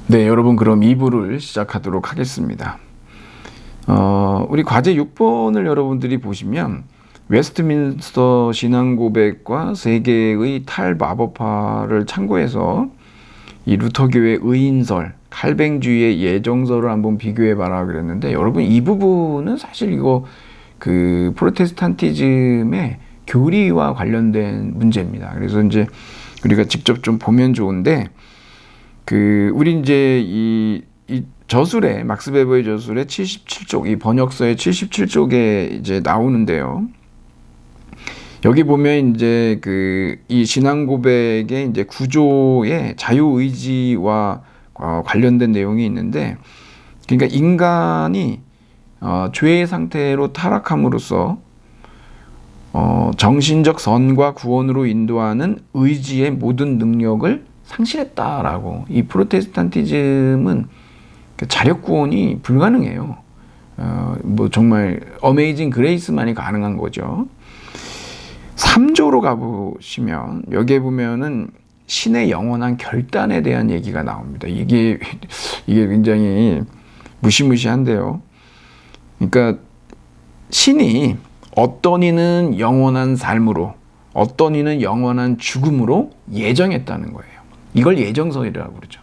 네, 여러분 그럼 2부를 시작하도록 하겠습니다. 우리 과제 6번을 여러분들이 보시면 웨스트민스터 신앙고백과 세계의 탈마법파를 참고해서 이 루터교의 의인설, 칼뱅주의의 예정설을 한번 비교해봐라 그랬는데, 여러분 이 부분은 사실 이거 그 프로테스탄티즘의 교리와 관련된 문제입니다. 그래서 이제 우리가 직접 좀 보면 좋은데, 우리 이제 이 저술에, 막스 베버의 저술에 77쪽, 이 번역서의 77쪽에 이제 나오는데요. 여기 보면 이제 이 신앙 고백의 이제 구조의 자유의지와 관련된 내용이 있는데, 그러니까 인간이 죄의 상태로 타락함으로써 정신적 선과 구원으로 인도하는 의지의 모든 능력을 상실했다라고. 이 프로테스탄티즘은 자력 구원이 불가능해요. 뭐 정말 어메이징 그레이스만이 가능한 거죠. 3조로 가보시면 여기에 보면은 신의 영원한 결단에 대한 얘기가 나옵니다. 이게 굉장히 무시무시한데요. 그러니까 신이 어떤 이는 영원한 삶으로, 어떤 이는 영원한 죽음으로 예정했다는 거예요. 이걸 예정설이라고 그러죠.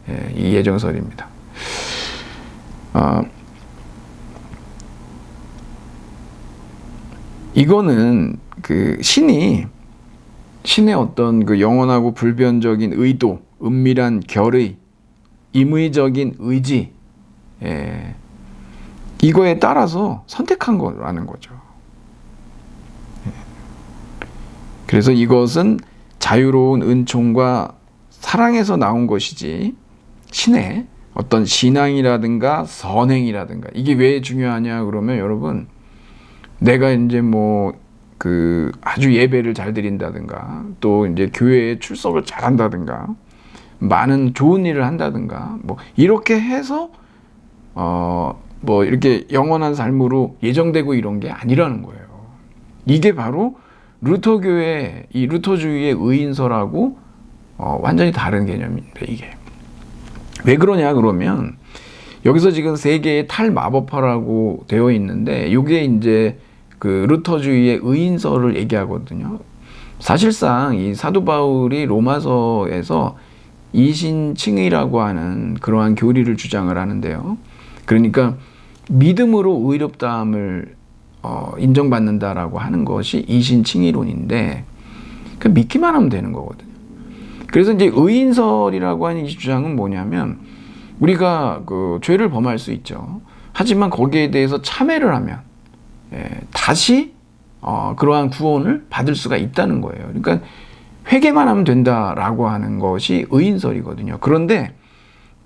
예, 이 예정설입니다. 이거는 신의 어떤 영원하고 불변적인 의도, 은밀한 결의, 임의적인 의지, 이거에 따라서 선택한 거라는 거죠. 그래서 이것은 자유로운 은총과 사랑에서 나온 것이지, 신의 어떤 신앙이라든가 선행이라든가, 이게 왜 중요하냐 그러면, 여러분 내가 이제 아주 예배를 잘 드린다든가, 또 이제 교회에 출석을 잘 한다든가, 많은 좋은 일을 한다든가, 이렇게 해서 이렇게 영원한 삶으로 예정되고 이런 게 아니라는 거예요. 이게 바로 루터교의 이 루터주의의 의인설하고 완전히 다른 개념입니다. 이게 왜 그러냐 그러면, 여기서 지금 세계의 탈마법파라고 되어 있는데, 이게 이제 루터주의의 의인설을 얘기하거든요. 사실상 이 사도 바울이 로마서에서 이신칭의라고 하는 그러한 교리를 주장을 하는데요. 그러니까 믿음으로 의롭다함을 인정받는다라고 하는 것이 이신칭의론인데, 믿기만 하면 되는 거거든요. 그래서 이제 의인설이라고 하는 이 주장은 뭐냐면, 우리가 죄를 범할 수 있죠. 하지만 거기에 대해서 참회를 하면 다시 그러한 구원을 받을 수가 있다는 거예요. 그러니까 회개만 하면 된다라고 하는 것이 의인설이거든요. 그런데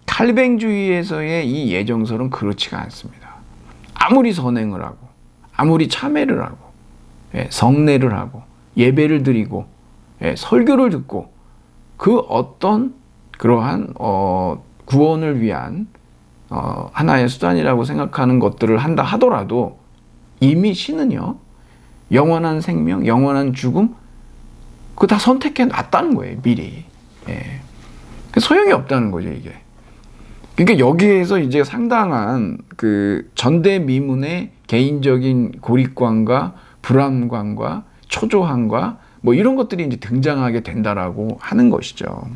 칼뱅주의에서의 이 예정설은 그렇지가 않습니다. 아무리 선행을 하고, 아무리 참회를 하고, 성례를 하고, 예배를 드리고, 설교를 듣고, 그 어떤 그러한 구원을 위한 하나의 수단이라고 생각하는 것들을 한다 하더라도, 이미 신은요, 영원한 생명, 영원한 죽음, 그거 다 선택해 놨다는 거예요, 미리. 소용이 없다는 거죠, 이게. 그러니까 여기에서 이제 상당한 전대미문의 개인적인 고립감과 불안감과 초조함과 이런 것들이 이제 등장하게 된다라고 하는 것이죠.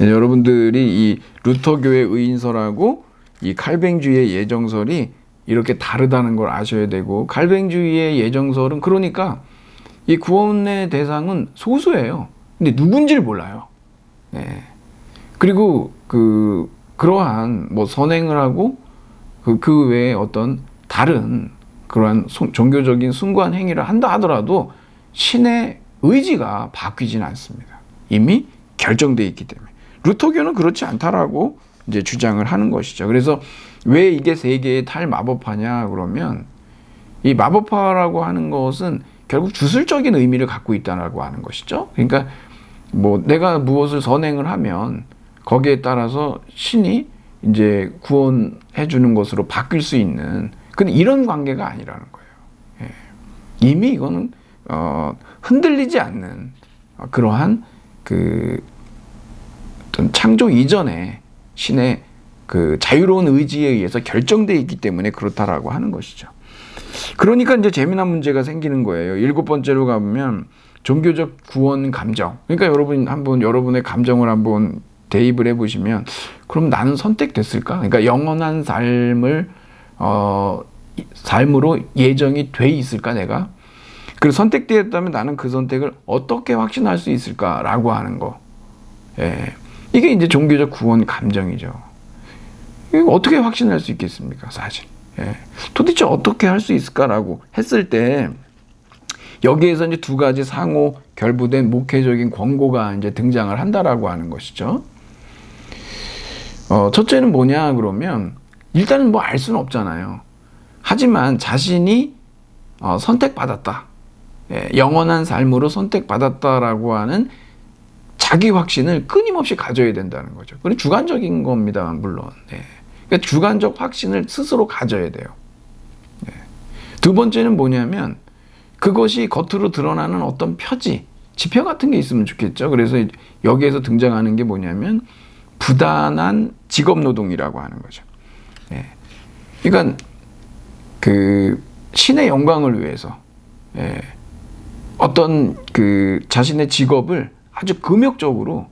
여러분들이 이 루터교의 의인설하고 이 칼뱅주의의 예정설이 이렇게 다르다는 걸 아셔야 되고, 칼뱅주의의 예정설은 그러니까 이 구원의 대상은 소수예요. 근데 누군지를 몰라요. 그리고 그러한 선행을 하고 그 외에 어떤 다른 그러한 종교적인 숭고한 행위를 한다 하더라도 신의 의지가 바뀌지는 않습니다. 이미 결정되어 있기 때문에. 루터교는 그렇지 않다라고 이제 주장을 하는 것이죠. 그래서 왜 이게 세계의 탈마법파냐 그러면, 이 마법파라고 하는 것은 결국 주술적인 의미를 갖고 있다라고 하는 것이죠. 그러니까 내가 무엇을 선행을 하면 거기에 따라서 신이 이제 구원해 주는 것으로 바뀔 수 있는, 근데 이런 관계가 아니라는 거예요. 이미 이거는 흔들리지 않는 그러한 어떤 창조 이전에 신의 그 자유로운 의지에 의해서 결정되어 있기 때문에 그렇다라고 하는 것이죠. 그러니까 이제 재미난 문제가 생기는 거예요. 7번째로 가보면 종교적 구원 감정. 그러니까 여러분 한번 여러분의 감정을 한번 대입을 해보시면 그럼 나는 선택됐을까? 그러니까 영원한 삶으로 예정이 돼 있을까 내가? 그리고 선택되었다면 나는 그 선택을 어떻게 확신할 수 있을까라고 하는 거. 예. 이게 이제 종교적 구원 감정이죠. 이거 어떻게 확신할 수 있겠습니까, 사실. 예. 도대체 어떻게 할 수 있을까라고 했을 때 여기에서 이제 두 가지 상호 결부된 목회적인 권고가 이제 등장을 한다라고 하는 것이죠. 첫째는 뭐냐 그러면 일단은 뭐 알 수는 없잖아요. 하지만 자신이 선택받았다. 예, 영원한 삶으로 선택받았다라고 하는 자기 확신을 끊임없이 가져야 된다는 거죠. 그건 주관적인 겁니다, 물론. 예. 그러니까 주관적 확신을 스스로 가져야 돼요. 예. 두 번째는 뭐냐면 그것이 겉으로 드러나는 어떤 표지, 지표 같은 게 있으면 좋겠죠. 그래서 여기에서 등장하는 게 뭐냐면 부단한 직업노동이라고 하는 거죠. 예. 그러니까 그 신의 영광을 위해서 예. 어떤 그 자신의 직업을 아주 금욕적으로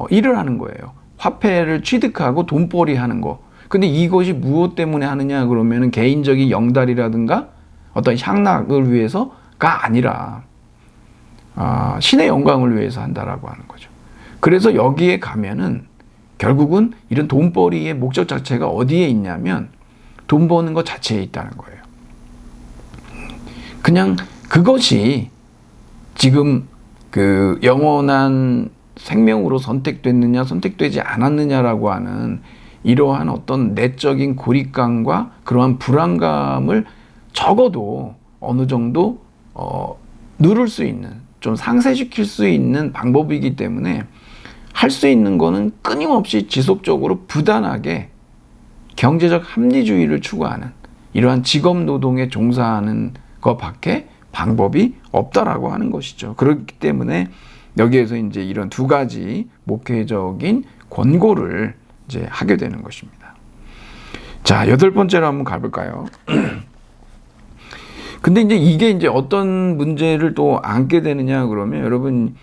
일을 하는 거예요. 화폐를 취득하고 돈벌이 하는 거. 근데 이것이 무엇 때문에 하느냐 그러면은 개인적인 영달이라든가 어떤 향락을 위해서가 아니라 신의 영광을 위해서 한다라고 하는 거죠. 그래서 여기에 가면은 결국은 이런 돈벌이의 목적 자체가 어디에 있냐면 돈 버는 것 자체에 있다는 거예요. 그냥 그것이 지금 그 영원한 생명으로 선택됐느냐 선택되지 않았느냐라고 하는 이러한 어떤 내적인 고립감과 그러한 불안감을 적어도 어느 정도 누를 수 있는 좀 상쇄시킬 수 있는 방법이기 때문에 할 수 있는 거는 끊임없이 지속적으로 부단하게 경제적 합리주의를 추구하는 이러한 직업 노동에 종사하는 것밖에 방법이 없다라고 하는 것이죠. 그렇기 때문에 여기에서 이제 이런 두 가지 목회적인 권고를 이제 하게 되는 것입니다. 자, 8번째로 한번 가볼까요? 근데 이게 이제 어떤 문제를 또 안게 되느냐 그러면 여러분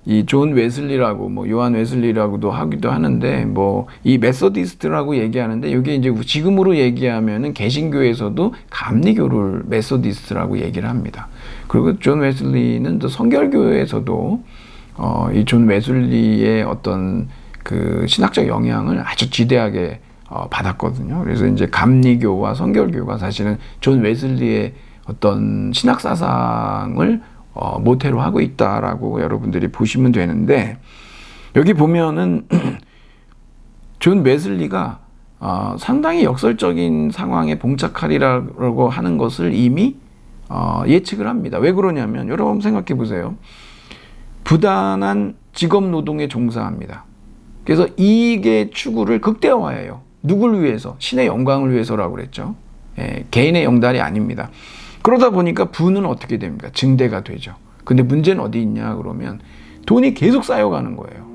이 존 웨슬리라고 뭐 요한 웨슬리라고도 하기도 하는데 뭐 이 메소디스트라고 얘기하는데 이게 이제 지금으로 얘기하면은 개신교에서도 감리교를 메소디스트라고 얘기를 합니다. 그리고 존 웨슬리는 또 성결교에서도 이 존 웨슬리의 어떤 그 신학적 영향을 아주 지대하게 받았거든요. 그래서 이제 감리교와 성결교가 사실은 존 웨슬리의 어떤 신학 사상을 모태로 하고 있다라고 여러분들이 보시면 되는데 여기 보면은 존 웨슬리가 상당히 역설적인 상황에 봉착하리라고 하는 것을 이미 예측을 합니다. 왜 그러냐면 여러분 생각해 보세요. 부단한 직업 노동에 종사합니다. 그래서 이익의 추구를 극대화해요. 누굴 위해서? 신의 영광을 위해서라고 그랬죠. 예, 개인의 영달이 아닙니다. 그러다 보니까 부는 어떻게 됩니까? 증대가 되죠. 근데 문제는 어디 있냐 그러면 돈이 계속 쌓여가는 거예요.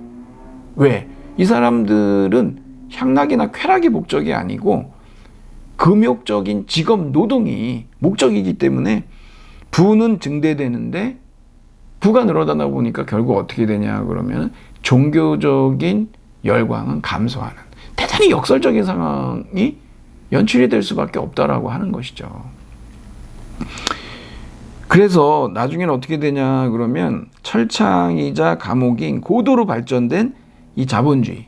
왜? 이 사람들은 향락이나 쾌락이 목적이 아니고 금욕적인 직업 노동이 목적이기 때문에 부는 증대되는데 부가 늘어나다 보니까 결국 어떻게 되냐 그러면 종교적인 열광은 감소하는 대단히 역설적인 상황이 연출이 될 수밖에 없다라고 하는 것이죠. 그래서 나중에는 어떻게 되냐 그러면 철창이자 감옥인 고도로 발전된 이 자본주의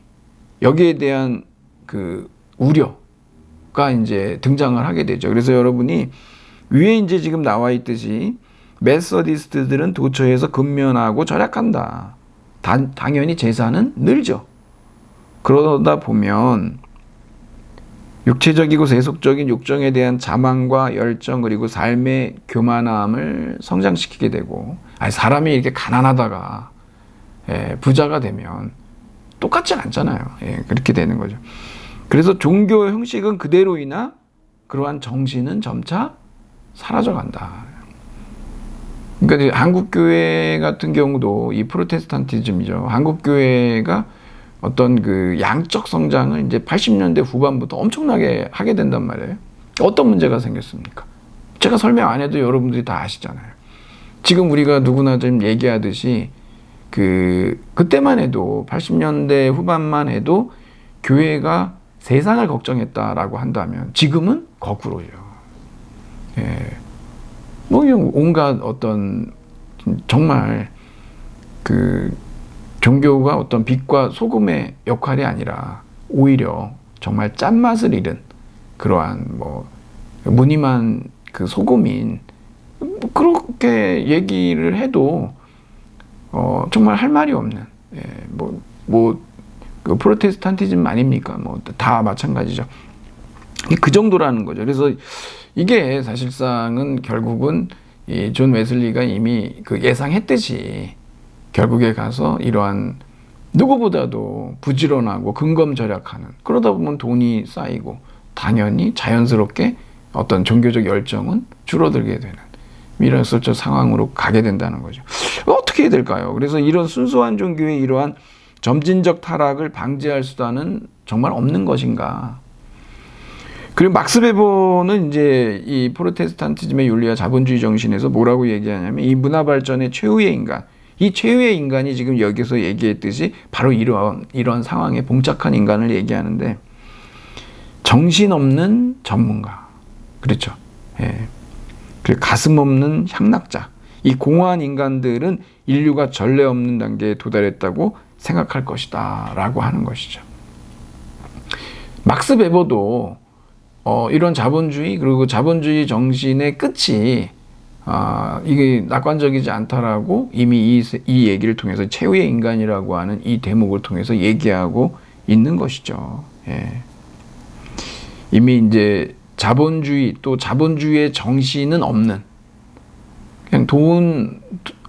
여기에 대한 그 우려가 이제 등장을 하게 되죠. 그래서 여러분이 위에 이제 지금 나와 있듯이 메소디스트들은 도처에서 근면하고 절약한다. 당연히 제사는 늘죠. 그러다 보면 육체적이고 세속적인 욕정에 대한 자만과 열정 그리고 삶의 교만함을 성장시키게 되고 사람이 이렇게 가난하다가 부자가 되면 똑같지 않잖아요. 그렇게 되는 거죠. 그래서 종교 형식은 그대로이나 그러한 정신은 점차 사라져간다. 그러니까 한국교회 같은 경우도 이 프로테스탄티즘이죠. 한국교회가 어떤 그 양적 성장을 이제 80년대 후반부터 엄청나게 하게 된단 말이에요. 어떤 문제가 생겼습니까? 제가 설명 안 해도 여러분들이 다 아시잖아요. 지금 우리가 누구나 좀 얘기하듯이 그때만 해도 80년대 후반만 해도 교회가 세상을 걱정했다라고 한다면 지금은 거꾸로요. 예. 뭐 온갖 어떤 정말 그 종교가 어떤 빛과 소금의 역할이 아니라 오히려 정말 짠맛을 잃은 그러한 뭐 무늬만 그 소금인 그렇게 얘기를 해도 정말 할 말이 없는 그 프로테스탄티즘 아닙니까? 뭐 다 마찬가지죠. 그 정도라는 거죠. 그래서 이게 사실상은 결국은 이 존 웨슬리가 이미 그 예상했듯이 결국에 가서 이러한 누구보다도 부지런하고 근검절약하는 그러다 보면 돈이 쌓이고 당연히 자연스럽게 어떤 종교적 열정은 줄어들게 되는 미래설적 상황으로 가게 된다는 거죠. 어떻게 해야 될까요? 그래서 이런 순수한 종교의 이러한 점진적 타락을 방지할 수단은 정말 없는 것인가? 그리고 막스 베버는 이제 이 프로테스탄티즘의 윤리와 자본주의 정신에서 뭐라고 얘기하냐면 이 문화 발전의 최후의 인간, 이 최후의 인간이 지금 여기서 얘기했듯이 바로 이런 상황에 봉착한 인간을 얘기하는데 정신없는 전문가, 그렇죠? 예. 그리고 가슴 없는 향락자, 이 공허한 인간들은 인류가 전례 없는 단계에 도달했다고 생각할 것이다 라고 하는 것이죠. 막스 베버도 이런 자본주의 그리고 자본주의 정신의 끝이 이게 낙관적이지 않다라고 이미 이 얘기를 통해서 최후의 인간이라고 하는 이 대목을 통해서 얘기하고 있는 것이죠. 예. 이미 이제 자본주의 또 자본주의의 정신은 없는 그냥 돈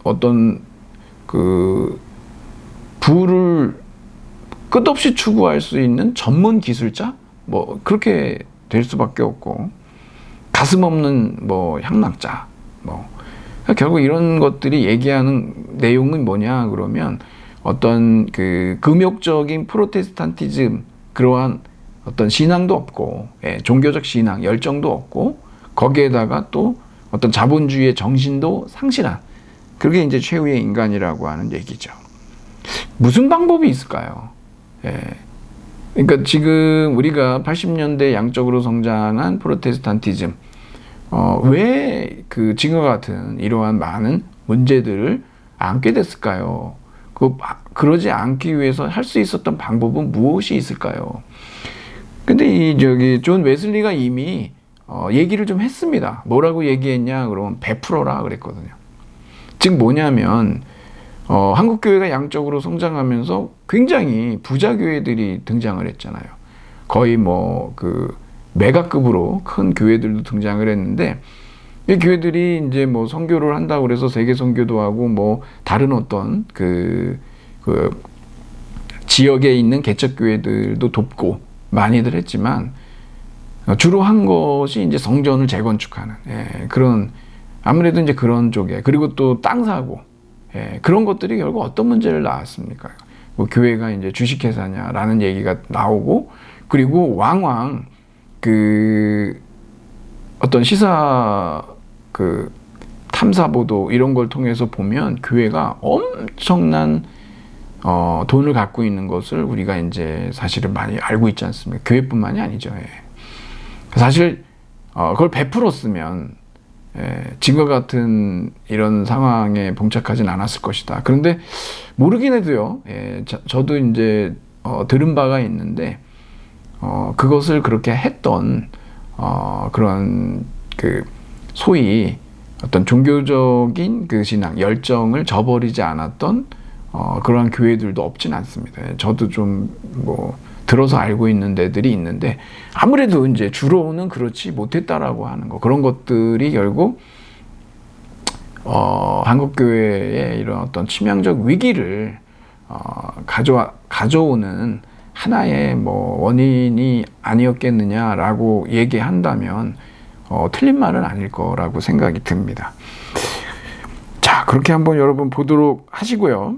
어떤 그 부를 끝없이 추구할 수 있는 전문 기술자 뭐 그렇게 될 수밖에 없고 가슴 없는 뭐 향락자 뭐 결국 이런 것들이 얘기하는 내용은 뭐냐 그러면 어떤 그 금욕적인 프로테스탄티즘 그러한 어떤 신앙도 없고 종교적 신앙 열정도 없고 거기에다가 또 어떤 자본주의의 정신도 상실한 그게 이제 최후의 인간이라고 하는 얘기죠. 무슨 방법이 있을까요? 그러니까 지금 우리가 80년대 양적으로 성장한 프로테스탄티즘 왜 그 지금과 같은 이러한 많은 문제들을 안게 됐을까요? 그러지 않기 위해서 할 수 있었던 방법은 무엇이 있을까요? 근데 존 웨슬리가 이미 얘기를 좀 했습니다. 뭐라고 얘기했냐 그러면 베풀어라 그랬거든요. 즉 뭐냐면 한국 교회가 양적으로 성장하면서 굉장히 부자 교회들이 등장을 했잖아요. 거의 뭐 그 메가급으로 큰 교회들도 등장을 했는데 이 교회들이 이제 뭐 선교를 한다고 그래서 세계 선교도 하고 뭐 다른 어떤 그 지역에 있는 개척 교회들도 돕고 많이들 했지만 주로 한 것이 이제 성전을 재건축하는 그런 아무래도 이제 그런 쪽에 그리고 또 땅 사고 그런 것들이 결국 어떤 문제를 낳았습니까? 뭐 교회가 이제 주식회사냐라는 얘기가 나오고 그리고 왕왕 그 어떤 시사 그 탐사 보도 이런 걸 통해서 보면 교회가 엄청난 돈을 갖고 있는 것을 우리가 이제 사실은 많이 알고 있지 않습니까? 교회뿐만이 아니죠. 사실 그걸 베풀었으면 지금과 같은 이런 상황에 봉착하진 않았을 것이다. 그런데 모르긴 해도요. 저도 이제 들은 바가 있는데 그것을 그렇게 했던 그런 그 소위 어떤 종교적인 그 신앙 열정을 저버리지 않았던 그러한 교회들도 없진 않습니다. 저도 좀 뭐 들어서 알고 있는 데들이 있는데 아무래도 이제 주로는 그렇지 못했다라고 하는 거 그런 것들이 결국 한국 교회의 이런 어떤 치명적 위기를 가져오는 하나의 뭐 원인이 아니었겠느냐라고 얘기한다면 틀린 말은 아닐 거라고 생각이 듭니다. 자, 그렇게 한번 여러분 보도록 하시고요.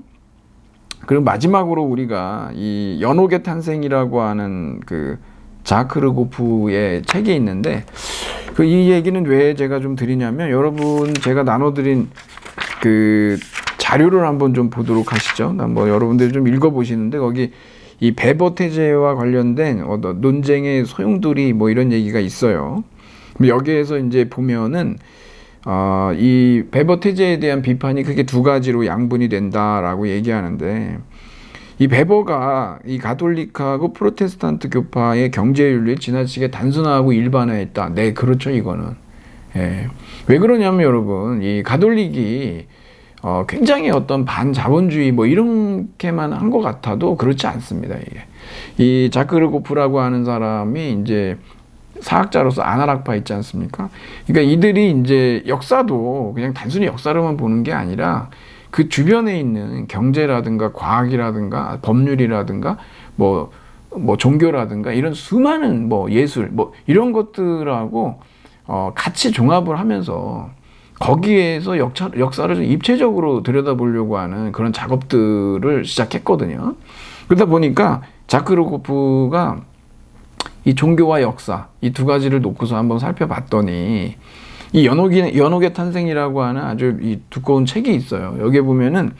그리고 마지막으로 우리가 이 연옥의 탄생이라고 하는 그 자크르고프의 책이 있는데 그 이 얘기는 왜 제가 좀 드리냐면 여러분 제가 나눠드린 그 자료를 한번 좀 보도록 하시죠. 한번 여러분들이 좀 읽어보시는데 거기 이 베버태제와 관련된 논쟁의 소용돌이 뭐 이런 얘기가 있어요. 여기에서 이제 보면은 이 베버태제에 대한 비판이 크게 두 가지로 양분이 된다라고 얘기하는데 이 베버가 이 가톨릭하고 프로테스탄트 교파의 경제윤리를 지나치게 단순화하고 일반화했다. 네, 그렇죠, 이거는. 예. 왜 그러냐면 여러분, 이 가톨릭이 굉장히 어떤 반자본주의 뭐 이렇게만 한 것 같아도 그렇지 않습니다, 이게. 이 자크르고프라고 하는 사람이 이제 사학자로서 아나락파 있지 않습니까? 그러니까 이들이 이제 역사도 그냥 단순히 역사로만 보는 게 아니라 그 주변에 있는 경제라든가 과학이라든가 법률이라든가 뭐 종교라든가 이런 수많은 뭐 예술 뭐 이런 것들하고 같이 종합을 하면서 거기에서 역사를 좀 입체적으로 들여다보려고 하는 그런 작업들을 시작했거든요. 그러다 보니까 자크르고프가 이 종교와 역사 이 두 가지를 놓고서 한번 살펴봤더니 이 연옥의 탄생이라고 하는 아주 이 두꺼운 책이 있어요. 여기에 보면은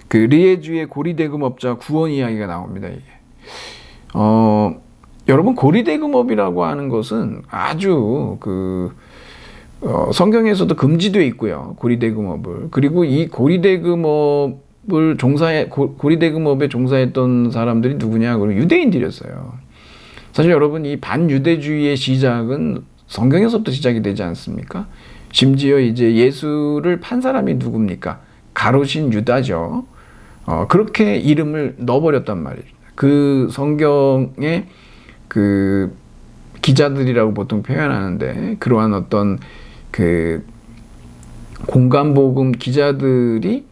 그 리에주의 고리대금업자 구원 이야기가 나옵니다. 이게 여러분 고리대금업이라고 하는 것은 아주 성경에서도 금지되어 있고요. 고리대금업을. 그리고 이 고리대금업에 종사했던 사람들이 누구냐? 그러면 유대인들이었어요. 사실 여러분 이 반유대주의의 시작은 성경에서부터 시작이 되지 않습니까? 심지어 이제 예수를 판 사람이 누굽니까? 가롯인 유다죠. 그렇게 이름을 넣어버렸단 말이죠. 그 성경의 그 기자들이라고 보통 표현하는데 그러한 어떤 그 공간복음 기자들이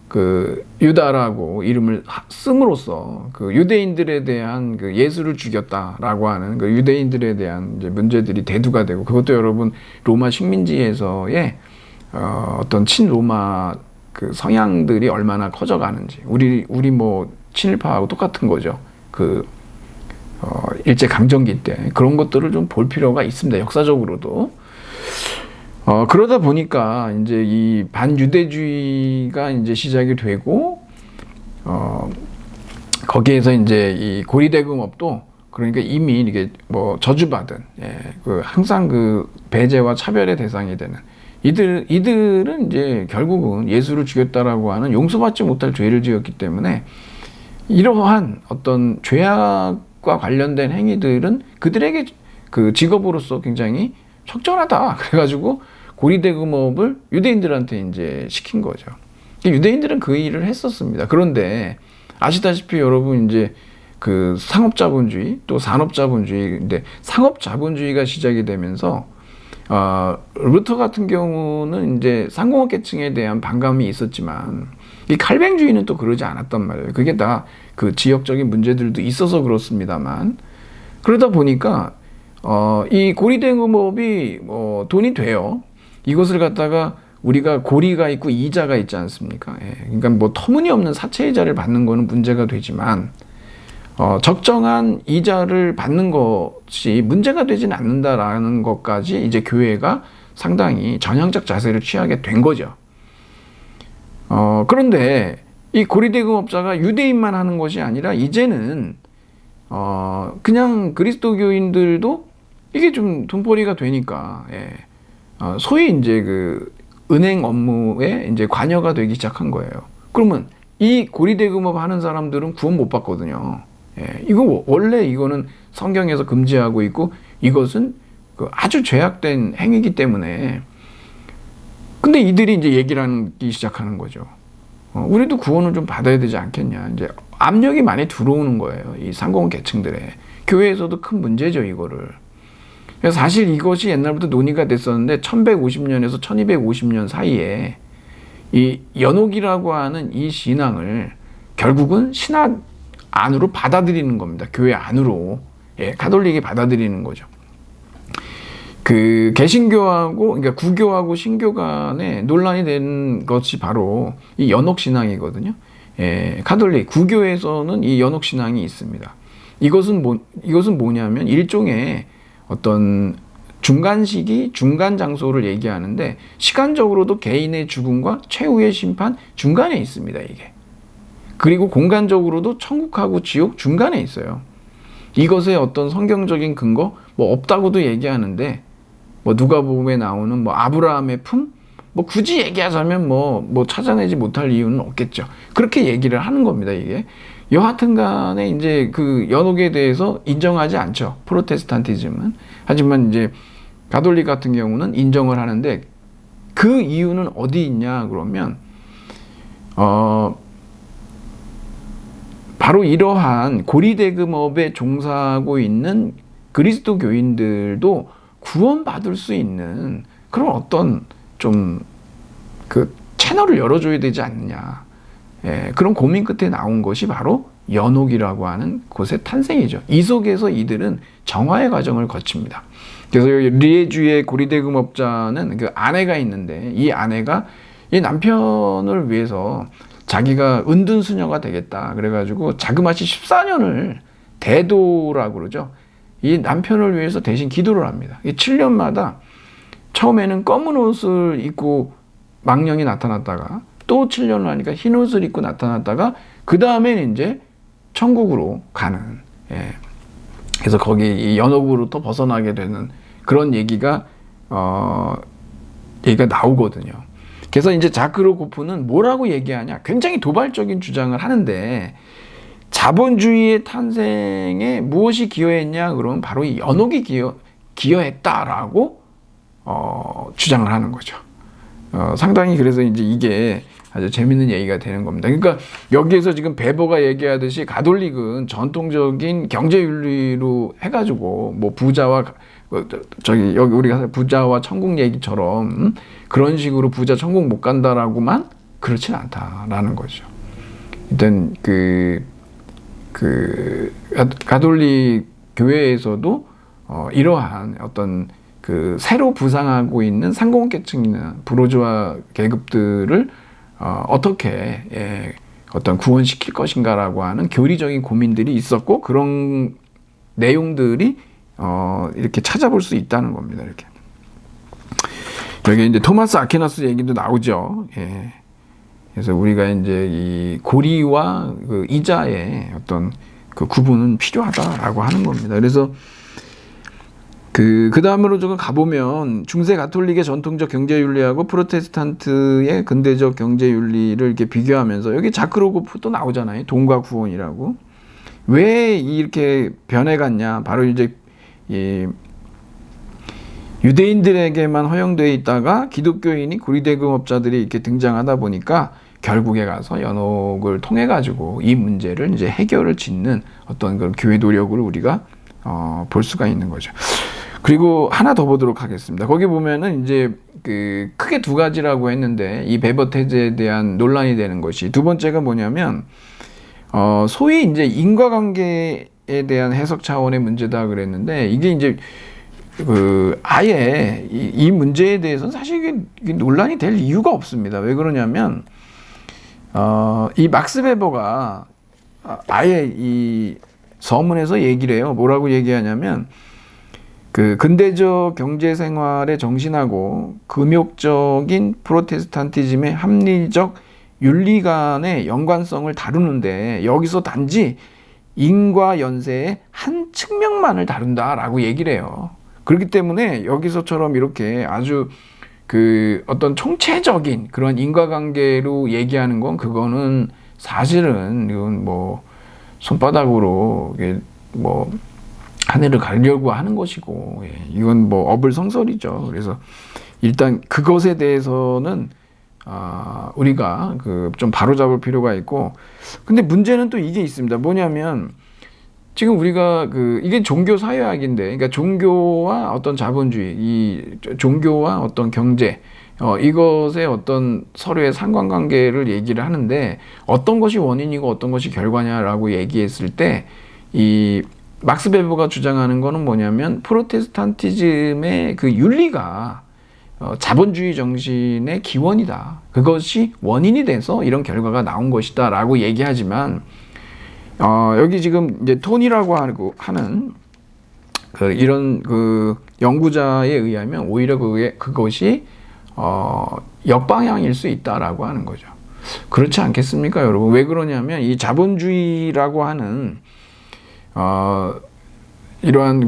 그 유다라고 이름을 씀으로써 그 유대인들에 대한 그 예수를 죽였다라고 하는 그 유대인들에 대한 이제 문제들이 대두가 되고 그것도 여러분 로마 식민지에서의 어떤 친로마 그 성향들이 얼마나 커져가는지 우리 뭐 친일파하고 똑같은 거죠. 그 일제 강점기 때 그런 것들을 좀 볼 필요가 있습니다. 역사적으로도. 그러다 보니까 이제 이 반유대주의가 이제 시작이 되고 거기에서 이제 이 고리대금업도 그러니까 이미 이게 뭐 저주받은 항상 그 배제와 차별의 대상이 되는 이들은 이제 결국은 예수를 죽였다라고 하는 용서받지 못할 죄를 지었기 때문에 이러한 어떤 죄악과 관련된 행위들은 그들에게 그 직업으로서 굉장히 적절하다. 그래가지고 고리대금업을 유대인들한테 이제 시킨 거죠. 유대인들은 그 일을 했었습니다. 그런데 아시다시피 여러분 이제 그 상업자본주의 또 산업자본주의인데 상업자본주의가 시작이 되면서 루터 같은 경우는 이제 상공업계층에 대한 반감이 있었지만 이 칼뱅주의는 또 그러지 않았단 말이에요. 그게 다 그 지역적인 문제들도 있어서 그렇습니다만 그러다 보니까 이 고리대금업이 돈이 돼요. 이것을 갖다가 우리가 고리가 있고 이자가 있지 않습니까? 그러니까 뭐 터무니없는 사채이자를 받는 거는 문제가 되지만 적정한 이자를 받는 것이 문제가 되지는 않는다라는 것까지 이제 교회가 상당히 전향적 자세를 취하게 된 거죠. 그런데 이 고리대금업자가 유대인만 하는 것이 아니라 이제는 그냥 그리스도교인들도 이게 좀 돈벌이가 되니까 소위 이제 그 은행 업무에 이제 관여가 되기 시작한 거예요. 그러면 이 고리대금업 하는 사람들은 구원 못 받거든요. 이거 원래 이거는 성경에서 금지하고 있고 이것은 그 아주 죄악된 행위이기 때문에 근데 이들이 이제 얘기를 하기 시작하는 거죠. 우리도 구원을 좀 받아야 되지 않겠냐. 이제 압력이 많이 들어오는 거예요. 이 상공업 계층들에. 교회에서도 큰 문제죠, 이거를. 그래서 사실 이것이 옛날부터 논의가 됐었는데 1150년에서 1250년 사이에 이 연옥이라고 하는 이 신앙을 결국은 신학 안으로 받아들이는 겁니다. 교회 안으로. 가톨릭이 받아들이는 거죠. 그 개신교하고 그러니까 구교하고 신교 간에 논란이 된 것이 바로 이 연옥 신앙이거든요. 가톨릭 구교에서는 이 연옥 신앙이 있습니다. 이것은 뭐냐면 일종의 어떤 중간 시기, 중간 장소를 얘기하는데 시간적으로도 개인의 죽음과 최후의 심판 중간에 있습니다, 이게. 그리고 공간적으로도 천국하고 지옥 중간에 있어요. 이것의 어떤 성경적인 근거 뭐 없다고도 얘기하는데 뭐 누가복음에 나오는 뭐 아브라함의 품 뭐 굳이 얘기하자면 뭐 찾아내지 못할 이유는 없겠죠. 그렇게 얘기를 하는 겁니다, 이게. 여하튼 간에 이제 그 연옥에 대해서 인정하지 않죠. 프로테스탄티즘은. 하지만 이제 가톨릭 같은 경우는 인정을 하는데 그 이유는 어디 있냐 그러면 바로 이러한 고리대금업에 종사하고 있는 그리스도교인들도 구원받을 수 있는 그런 어떤 좀 그 채널을 열어줘야 되지 않느냐. 그런 고민 끝에 나온 것이 바로 연옥이라고 하는 곳의 탄생이죠. 이 속에서 이들은 정화의 과정을 거칩니다. 그래서 리에주의 고리대금업자는 그 아내가 있는데 이 아내가 이 남편을 위해서 자기가 은둔수녀가 되겠다. 그래가지고 자그마치 14년을 대도라고 그러죠. 이 남편을 위해서 대신 기도를 합니다. 이 7년마다 처음에는 검은 옷을 입고 망령이 나타났다가 또 7년을 하니까 흰 옷을 입고 나타났다가 그 다음에는 이제 천국으로 가는. 그래서 거기 이 연옥으로부터 벗어나게 되는 그런 얘기가 나오거든요. 그래서 이제 자크 로고프는 뭐라고 얘기하냐? 굉장히 도발적인 주장을 하는데 자본주의의 탄생에 무엇이 기여했냐? 그러면 바로 이 연옥이 기여했다라고 주장을 하는 거죠. 상당히 그래서 이제 이게 아주 재밌는 얘기가 되는 겁니다. 그러니까 여기에서 지금 베버가 얘기하듯이 가톨릭은 전통적인 경제윤리로 해가지고 뭐 부자와 여기 우리가 부자와 천국 얘기처럼 그런 식으로 부자 천국 못 간다라고만 그렇진 않다라는 거죠. 일단 가톨릭 교회에서도 이러한 어떤 그 새로 부상하고 있는 상공계층이나 부르주아 계급들을 어떻게 어떤 구원시킬 것인가라고 하는 교리적인 고민들이 있었고 그런 내용들이 이렇게 찾아볼 수 있다는 겁니다. 이렇게 여기 이제 토마스 아퀴나스 얘기도 나오죠. 그래서 우리가 이제 이 고리와 그 이자의 어떤 그 구분은 필요하다라고 하는 겁니다. 그래서 그 다음으로 좀 가보면 중세 가톨릭의 전통적 경제윤리하고 프로테스탄트의 근대적 경제윤리를 이렇게 비교하면서 여기 자크 로고프도 나오잖아요. 돈과 구원이라고. 왜 이렇게 변해갔냐? 바로 이제 유대인들에게만 허용되어 있다가 기독교인이 고리대금업자들이 이렇게 등장하다 보니까 결국에 가서 연옥을 통해 가지고 이 문제를 이제 해결을 짓는 어떤 그런 교회 노력을 우리가 볼 수가 있는 거죠. 그리고 하나 더 보도록 하겠습니다. 거기 보면은 이제 그 크게 두 가지라고 했는데 이 베버 테제에 대한 논란이 되는 것이 두 번째가 뭐냐면 소위 이제 인과관계에 대한 해석 차원의 문제다 그랬는데 이게 이제 아예 이 문제에 대해서는 사실 이게 논란이 될 이유가 없습니다. 왜 그러냐면 이 막스 베버가 아예 이 서문에서 얘기를 해요. 뭐라고 얘기하냐면 그 근대적 경제 생활의 정신하고 금욕적인 프로테스탄티즘의 합리적 윤리 간의 연관성을 다루는데 여기서 단지 인과 연세의 한 측면만을 다룬다라고 얘기를 해요. 그렇기 때문에 여기서처럼 이렇게 아주 그 어떤 총체적인 그런 인과관계로 얘기하는 건 그거는 사실은 이건 뭐 손바닥으로 뭐 하늘을 가려고 하는 것이고 이건 뭐 어불성설이죠. 그래서 일단 그것에 대해서는 우리가 좀 바로잡을 필요가 있고 근데 문제는 또 이게 있습니다. 뭐냐면 지금 우리가 이게 종교 사회학인데 그러니까 종교와 어떤 자본주의 이 종교와 어떤 경제 이것의 어떤 서로의 상관관계를 얘기를 하는데 어떤 것이 원인이고 어떤 것이 결과냐라고 얘기했을 때 이 막스 베버가 주장하는 거는 뭐냐면 프로테스탄티즘의 그 윤리가 자본주의 정신의 기원이다. 그것이 원인이 돼서 이런 결과가 나온 것이다라고 얘기하지만 여기 지금 이제 톤이라고 하는 이런 연구자에 의하면 오히려 그것이 역방향일 수 있다라고 하는 거죠. 그렇지 않겠습니까, 여러분? 왜 그러냐면 이 자본주의라고 하는 이러한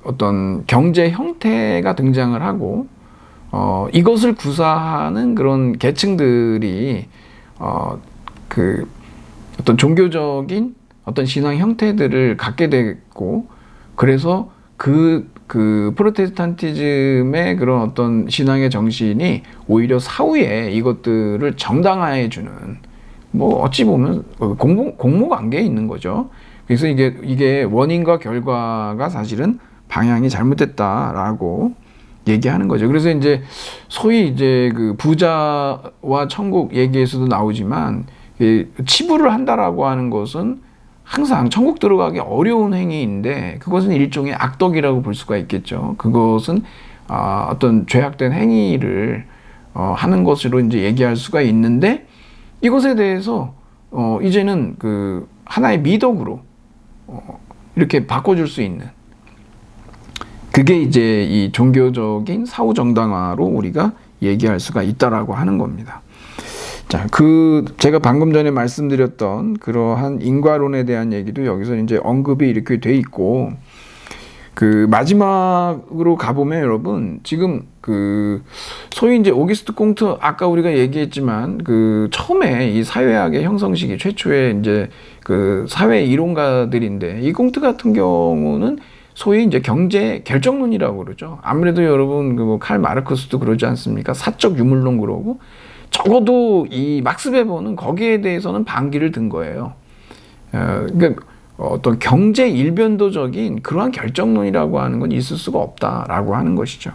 어떤 경제 형태가 등장을 하고 이것을 구사하는 그런 계층들이 어떤 종교적인 어떤 신앙 형태들을 갖게 됐고, 그래서 그 프로테스탄티즘의 그런 어떤 신앙의 정신이 오히려 사후에 이것들을 정당화해 주는, 뭐 어찌 보면 공모 관계에 있는 거죠. 그래서 이게 원인과 결과가 사실은 방향이 잘못됐다라고 얘기하는 거죠. 그래서 이제 소위 이제 부자와 천국 얘기에서도 나오지만, 치부를 한다라고 하는 것은 항상 천국 들어가기 어려운 행위인데, 그것은 일종의 악덕이라고 볼 수가 있겠죠. 그것은 어떤 죄악된 행위를 하는 것으로 이제 얘기할 수가 있는데, 이것에 대해서 이제는 하나의 미덕으로 이렇게 바꿔줄 수 있는, 그게 이제 이 종교적인 사후 정당화로 우리가 얘기할 수가 있다라고 하는 겁니다. 자, 제가 방금 전에 말씀드렸던 그러한 인과론에 대한 얘기도 여기서 이제 언급이 이렇게 돼 있고, 마지막으로 가보면 여러분, 지금 소위 이제 오기스트 콩트, 아까 우리가 얘기했지만, 처음에 이 사회학의 형성 시기, 최초의 이제 사회 이론가들인데, 이 콩트 같은 경우는 소위 이제 경제 결정론이라고 그러죠. 아무래도 여러분, 칼 마르크스도 그러지 않습니까? 사적 유물론 그러고, 적어도 이 막스 베버는 거기에 대해서는 반기를 든 거예요. 그러니까 어떤 경제 일변도적인 그러한 결정론이라고 하는 건 있을 수가 없다라고 하는 것이죠.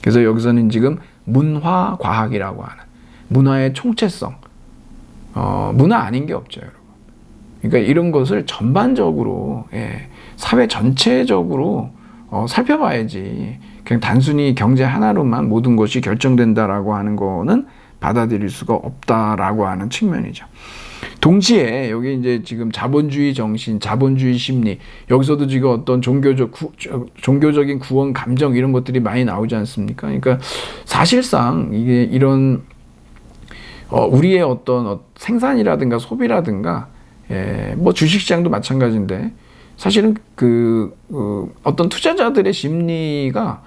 그래서 여기서는 지금 문화 과학이라고 하는, 문화의 총체성, 문화 아닌 게 없죠, 여러분. 그러니까 이런 것을 전반적으로, 사회 전체적으로 살펴봐야지, 그냥 단순히 경제 하나로만 모든 것이 결정된다라고 하는 거는 받아들일 수가 없다라고 하는 측면이죠. 동시에 여기 이제 지금 자본주의 정신, 자본주의 심리, 여기서도 지금 어떤 종교적인 구원 감정 이런 것들이 많이 나오지 않습니까? 그러니까 사실상 이게 이런 우리의 어떤 생산이라든가 소비라든가, 뭐 주식시장도 마찬가지인데, 사실은 어떤 투자자들의 심리가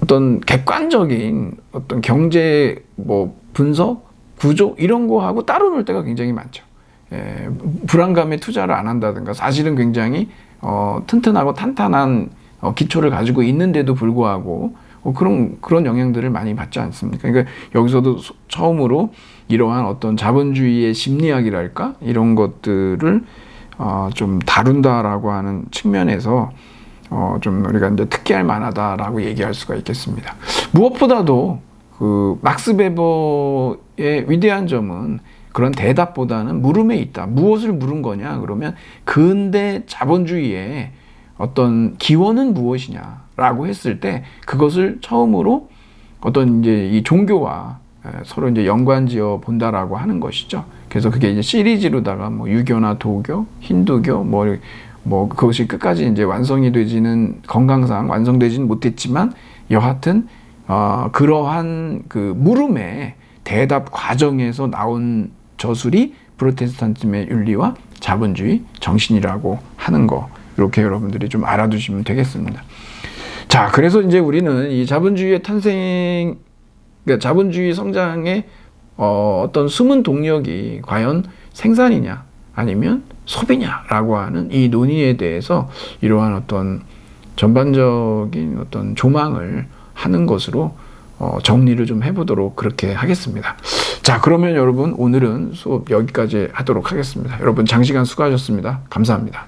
어떤 객관적인 어떤 경제 분석, 구조 이런 거하고 따로 놀 때가 굉장히 많죠. 불안감에 투자를 안 한다든가, 사실은 굉장히 튼튼하고 탄탄한 기초를 가지고 있는데도 불구하고 그런 영향들을 많이 받지 않습니까? 그러니까 여기서도 처음으로 이러한 어떤 자본주의의 심리학이랄까 이런 것들을 좀 다룬다라고 하는 측면에서 좀 우리가 이제 특기할 만하다라고 얘기할 수가 있겠습니다. 무엇보다도 막스 베버의 위대한 점은 그런 대답보다는 물음에 있다. 무엇을 물은 거냐? 그러면 근대 자본주의의 어떤 기원은 무엇이냐라고 했을 때, 그것을 처음으로 어떤 이제 이 종교와 서로 이제 연관지어 본다라고 하는 것이죠. 그래서 그게 이제 시리즈로다가 뭐 유교나 도교, 힌두교, 뭐 그것이 끝까지 이제 완성이 되지는, 건강상 완성되지는 못했지만, 여하튼 그러한 물음의 대답 과정에서 나온 저술이 프로테스탄즘의 윤리와 자본주의 정신이라고 하는 거, 이렇게 여러분들이 좀 알아두시면 되겠습니다. 자, 그래서 이제 우리는 이 자본주의의 탄생, 그러니까 자본주의 성장의 어떤 숨은 동력이 과연 생산이냐 아니면 소비냐라고 하는 이 논의에 대해서 이러한 어떤 전반적인 어떤 조망을 하는 것으로 정리를 좀 해보도록 그렇게 하겠습니다. 자, 그러면 여러분 오늘은 수업 여기까지 하도록 하겠습니다. 여러분 장시간 수고하셨습니다. 감사합니다.